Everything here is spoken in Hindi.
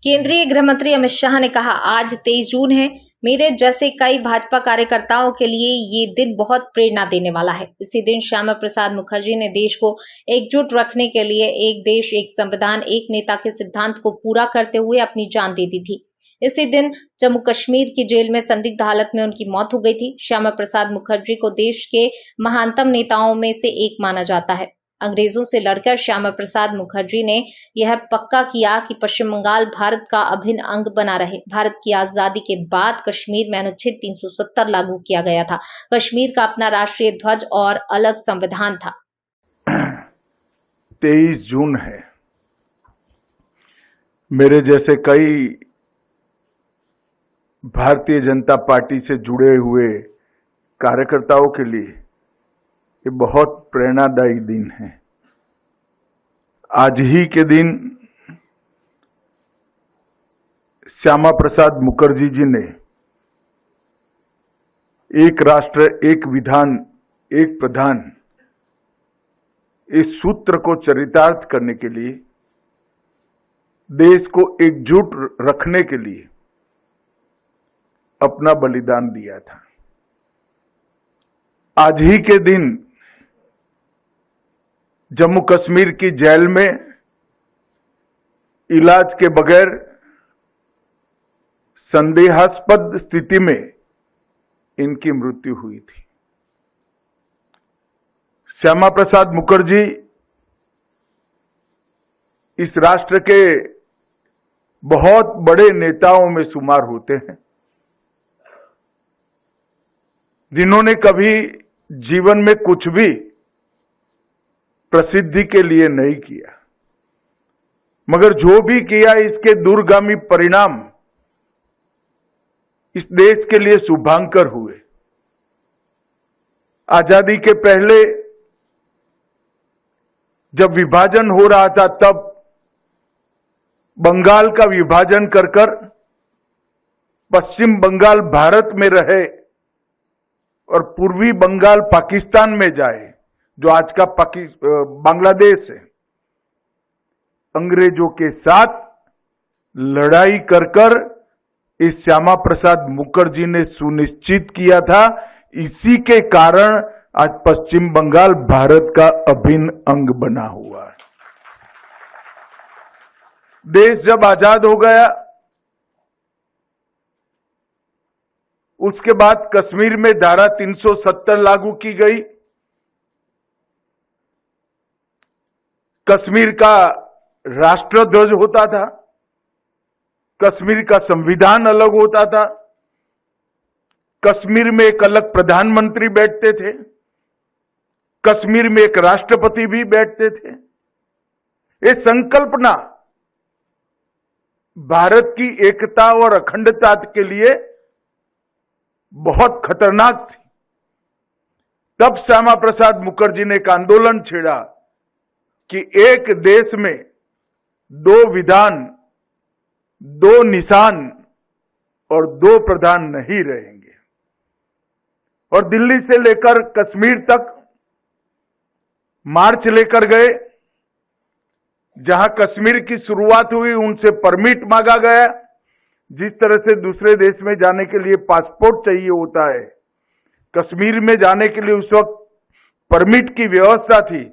केंद्रीय गृह मंत्री अमित शाह ने कहा, आज 23 जून है। मेरे जैसे कई भाजपा कार्यकर्ताओं के लिए ये दिन बहुत प्रेरणा देने वाला है। इसी दिन श्यामा प्रसाद मुखर्जी ने देश को एकजुट रखने के लिए एक देश, एक संविधान, एक नेता के सिद्धांत को पूरा करते हुए अपनी जान दे दी थी। इसी दिन जम्मू कश्मीर की जेल में संदिग्ध हालत में उनकी मौत हो गई थी। श्यामा प्रसाद मुखर्जी को देश के महानतम नेताओं में से एक माना जाता है। अंग्रेजों से लड़कर श्यामा प्रसाद मुखर्जी ने यह पक्का किया कि पश्चिम बंगाल भारत का अभिन्न अंग बना रहे। भारत की आजादी के बाद कश्मीर में अनुच्छेद 370 लागू किया गया था। कश्मीर का अपना राष्ट्रीय ध्वज और अलग संविधान था। 23 जून है। मेरे जैसे कई भारतीय जनता पार्टी से जुड़े हुए कार्यकर्ताओं के लिए ये बहुत प्रेरणादायी दिन है। आज ही के दिन श्यामा प्रसाद मुखर्जी जी ने एक राष्ट्र, एक विधान, एक प्रधान इस सूत्र को चरितार्थ करने के लिए, देश को एकजुट रखने के लिए अपना बलिदान दिया था। आज ही के दिन जम्मू कश्मीर की जेल में इलाज के बगैर संदेहास्पद स्थिति में इनकी मृत्यु हुई थी। श्यामा प्रसाद मुखर्जी इस राष्ट्र के बहुत बड़े नेताओं में शुमार होते हैं, जिन्होंने कभी जीवन में कुछ भी प्रसिद्धि के लिए नहीं किया, मगर जो भी किया इसके दूरगामी परिणाम इस देश के लिए शुभांकर हुए। आजादी के पहले जब विभाजन हो रहा था, तब बंगाल का विभाजन कर पश्चिम बंगाल भारत में रहे और पूर्वी बंगाल पाकिस्तान में जाए, जो आज का बांग्लादेश है। अंग्रेजों के साथ लड़ाई कर इस श्यामा प्रसाद मुखर्जी ने सुनिश्चित किया था। इसी के कारण आज पश्चिम बंगाल भारत का अभिन्न अंग बना हुआ है। देश जब आजाद हो गया, उसके बाद कश्मीर में धारा 370 लागू की गई। कश्मीर का राष्ट्रध्वज होता था, कश्मीर का संविधान अलग होता था, कश्मीर में एक अलग प्रधानमंत्री बैठते थे, कश्मीर में एक राष्ट्रपति भी बैठते थे। ये संकल्पना भारत की एकता और अखंडता के लिए बहुत खतरनाक थी। तब श्यामा प्रसाद मुखर्जी ने एक आंदोलन छेड़ा कि एक देश में दो विधान, दो निशान और दो प्रधान नहीं रहेंगे। और दिल्ली से लेकर कश्मीर तक मार्च लेकर गए। जहां कश्मीर की शुरुआत हुई, उनसे परमिट मांगा गया। जिस तरह से दूसरे देश में जाने के लिए पासपोर्ट चाहिए होता है, कश्मीर में जाने के लिए उस वक्त परमिट की व्यवस्था थी।